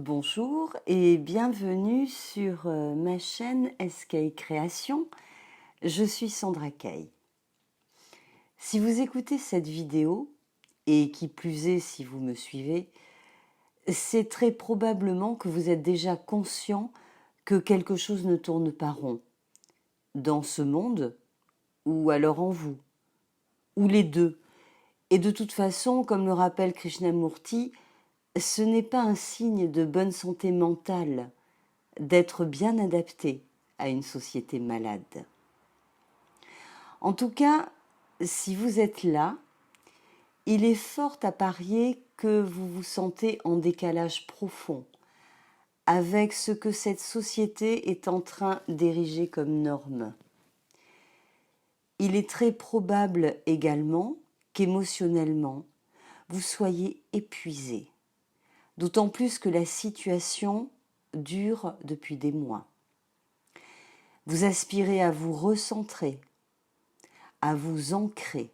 Bonjour et bienvenue sur ma chaîne SK Création. Je suis Sandra Kay. Si vous écoutez cette vidéo, et qui plus est si vous me suivez, c'est très probablement que vous êtes déjà conscient que quelque chose ne tourne pas rond dans ce monde, ou alors en vous, ou les deux. Et de toute façon, comme le rappelle Krishnamurti, ce n'est pas un signe de bonne santé mentale d'être bien adapté à une société malade. En tout cas, si vous êtes là, il est fort à parier que vous vous sentez en décalage profond avec ce que cette société est en train d'ériger comme norme. Il est très probable également qu'émotionnellement, vous soyez épuisé, d'autant plus que la situation dure depuis des mois. Vous aspirez à vous recentrer, à vous ancrer.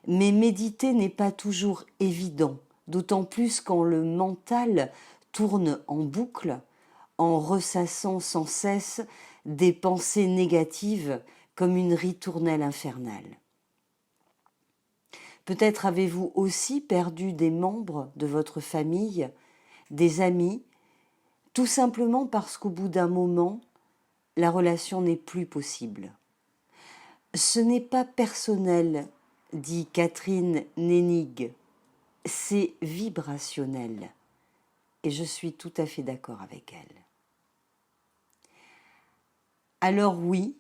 Mais méditer n'est pas toujours évident, d'autant plus quand le mental tourne en boucle, en ressassant sans cesse des pensées négatives comme une ritournelle infernale. Peut-être avez-vous aussi perdu des membres de votre famille, des amis, tout simplement parce qu'au bout d'un moment, la relation n'est plus possible. Ce n'est pas personnel, dit Catherine Nénig, c'est vibrationnel. Et je suis tout à fait d'accord avec elle. Alors oui,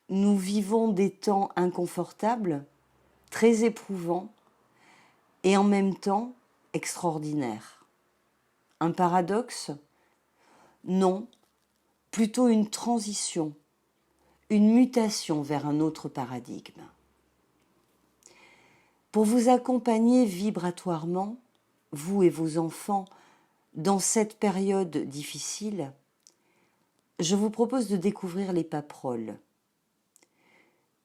nous vivons des temps inconfortables, très éprouvants et en même temps extraordinaires. Un paradoxe? Non, plutôt une transition, une mutation vers un autre paradigme. Pour vous accompagner vibratoirement, vous et vos enfants, dans cette période difficile, je vous propose de découvrir les paproles.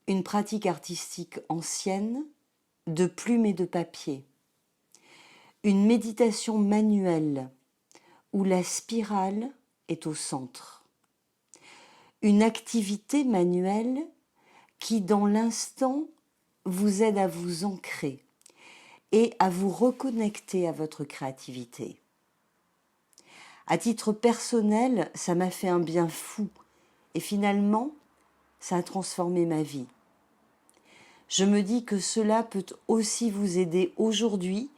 Une pratique artistique ancienne, de plumes et de papier. Une méditation manuelle, où la spirale est au centre. Une activité manuelle qui, dans l'instant, vous aide à vous ancrer et à vous reconnecter à votre créativité. À titre personnel, ça m'a fait un bien fou et finalement, ça a transformé ma vie. Je me dis que cela peut aussi vous aider aujourd'hui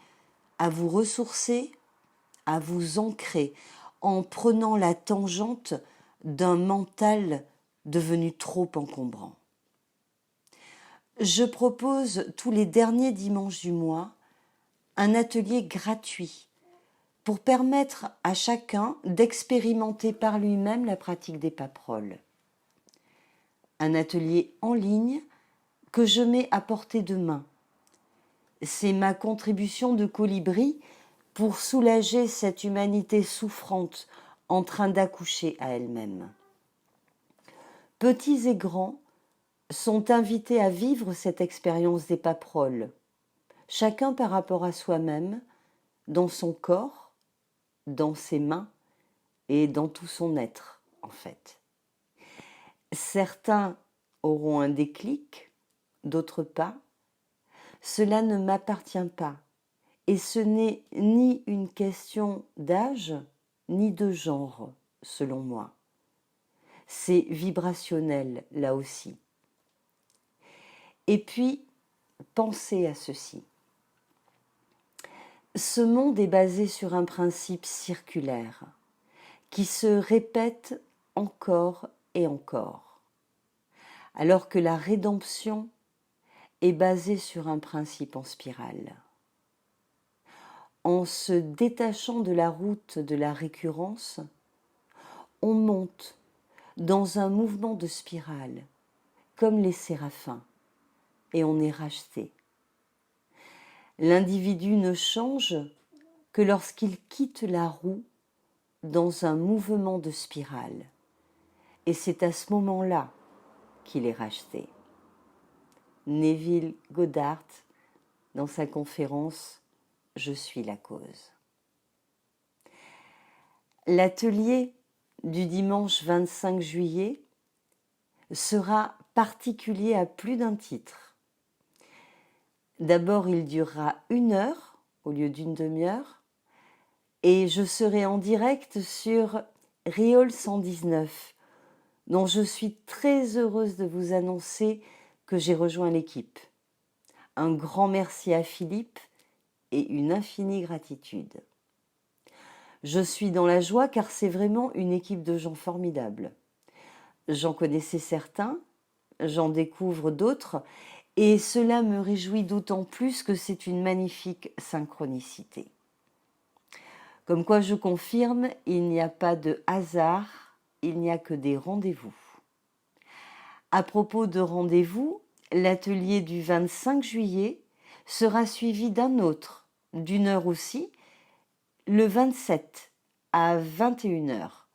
à vous ressourcer, à vous ancrer en prenant la tangente d'un mental devenu trop encombrant. Je propose tous les derniers dimanches du mois un atelier gratuit pour permettre à chacun d'expérimenter par lui-même la pratique des paproles. Un atelier en ligne que je mets à portée de main. C'est ma contribution de colibri pour soulager cette humanité souffrante en train d'accoucher à elle-même. Petits et grands sont invités à vivre cette expérience des paproles, chacun par rapport à soi-même, dans son corps, dans ses mains et dans tout son être, en fait. Certains auront un déclic, d'autres pas. Cela ne m'appartient pas. Et ce n'est ni une question d'âge, ni de genre, selon moi. C'est vibrationnel, là aussi. Et puis, pensez à ceci. Ce monde est basé sur un principe circulaire, qui se répète encore et encore, alors que la rédemption est basée sur un principe en spirale. En se détachant de la route de la récurrence, on monte dans un mouvement de spirale, comme les séraphins, et on est racheté. L'individu ne change que lorsqu'il quitte la roue dans un mouvement de spirale, et c'est à ce moment-là qu'il est racheté. Neville Goddard, dans sa conférence « Je suis la cause ». L'atelier du dimanche 25 juillet sera particulier à plus d'un titre. D'abord, il durera 1 heure au lieu d'une demi-heure et je serai en direct sur Riol 119, dont je suis très heureuse de vous annoncer que j'ai rejoint l'équipe. Un grand merci à Philippe et une infinie gratitude. Je suis dans la joie car c'est vraiment une équipe de gens formidables. J'en connaissais certains, j'en découvre d'autres et cela me réjouit d'autant plus que c'est une magnifique synchronicité. Comme quoi je confirme, il n'y a pas de hasard, il n'y a que des rendez-vous. À propos de rendez-vous, l'atelier du 25 juillet sera suivi d'un autre, d'1 heure aussi, le 27 à 21 heures,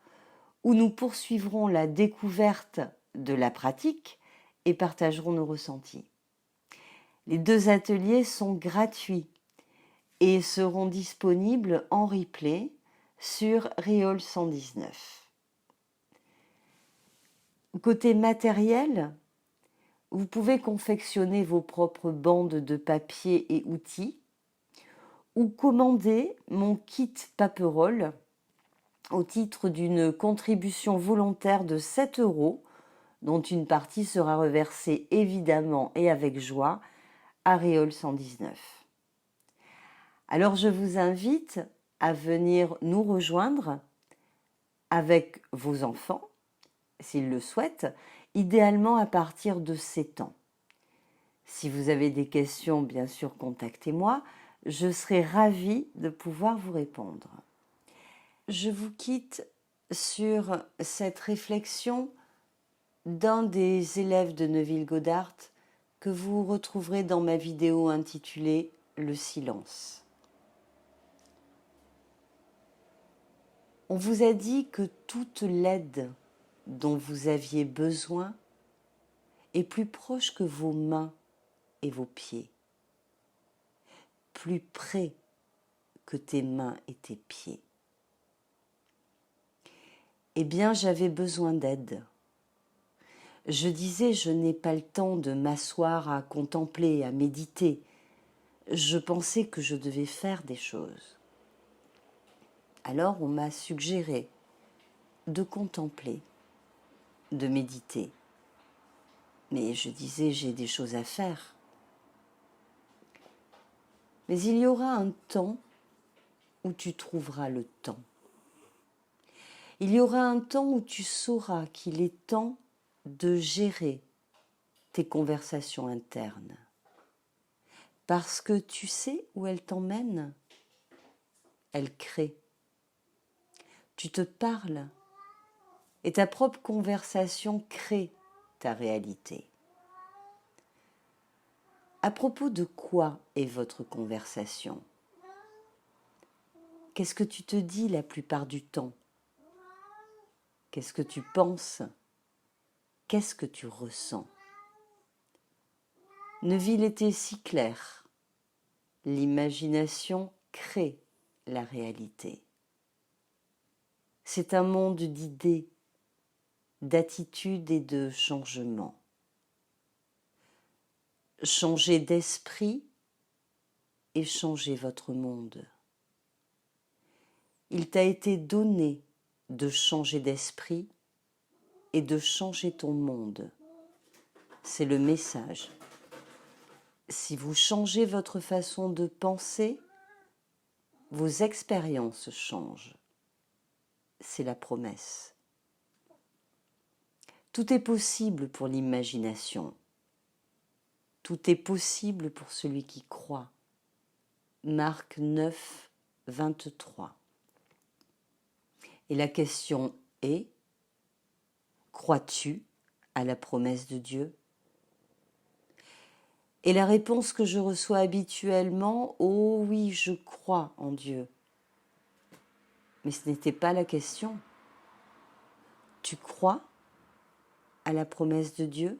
où nous poursuivrons la découverte de la pratique et partagerons nos ressentis. Les 2 ateliers sont gratuits et seront disponibles en replay sur Riol 119. Côté matériel, vous pouvez confectionner vos propres bandes de papier et outils ou commander mon kit Paperol au titre d'une contribution volontaire de 7 €, dont une partie sera reversée évidemment et avec joie à Riol 119. Alors je vous invite à venir nous rejoindre avec vos enfants, s'ils le souhaitent, idéalement à partir de 7 ans. Si vous avez des questions, bien sûr, contactez-moi. Je serai ravie de pouvoir vous répondre. Je vous quitte sur cette réflexion d'un des élèves de Neuville-Goddard que vous retrouverez dans ma vidéo intitulée « Le silence ». On vous a dit que toute l'aide dont vous aviez besoin est plus proche que vos mains et vos pieds, plus près que tes mains et tes pieds. Eh bien, j'avais besoin d'aide. Je disais, je n'ai pas le temps de m'asseoir à contempler, à méditer. Je pensais que je devais faire des choses. Alors, on m'a suggéré de contempler, de méditer. Mais je disais, j'ai des choses à faire. Mais il y aura un temps où tu trouveras le temps. Il y aura un temps où tu sauras qu'il est temps de gérer tes conversations internes. Parce que tu sais où elles t'emmènent. Elles créent. Tu te parles et ta propre conversation crée ta réalité. À propos de quoi est votre conversation? Qu'est-ce que tu te dis la plupart du temps? Qu'est-ce que tu penses? Qu'est-ce que tu ressens? Neuville était si clair. L'imagination crée la réalité. C'est un monde d'idées, d'attitudes et de changements. Changez d'esprit et changez votre monde. Il t'a été donné de changer d'esprit et de changer ton monde. C'est le message. Si vous changez votre façon de penser, vos expériences changent. C'est la promesse. Tout est possible pour l'imagination. Tout est possible pour celui qui croit. Marc 9, 23. Et la question est, crois-tu à la promesse de Dieu? Et la réponse que je reçois habituellement, oh oui, je crois en Dieu. Mais ce n'était pas la question. Tu crois à la promesse de Dieu?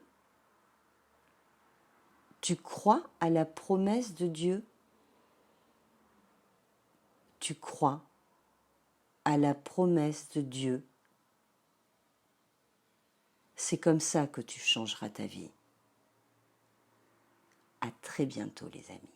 Tu crois à la promesse de Dieu? Tu crois à la promesse de Dieu. C'est comme ça que tu changeras ta vie. À très bientôt les amis.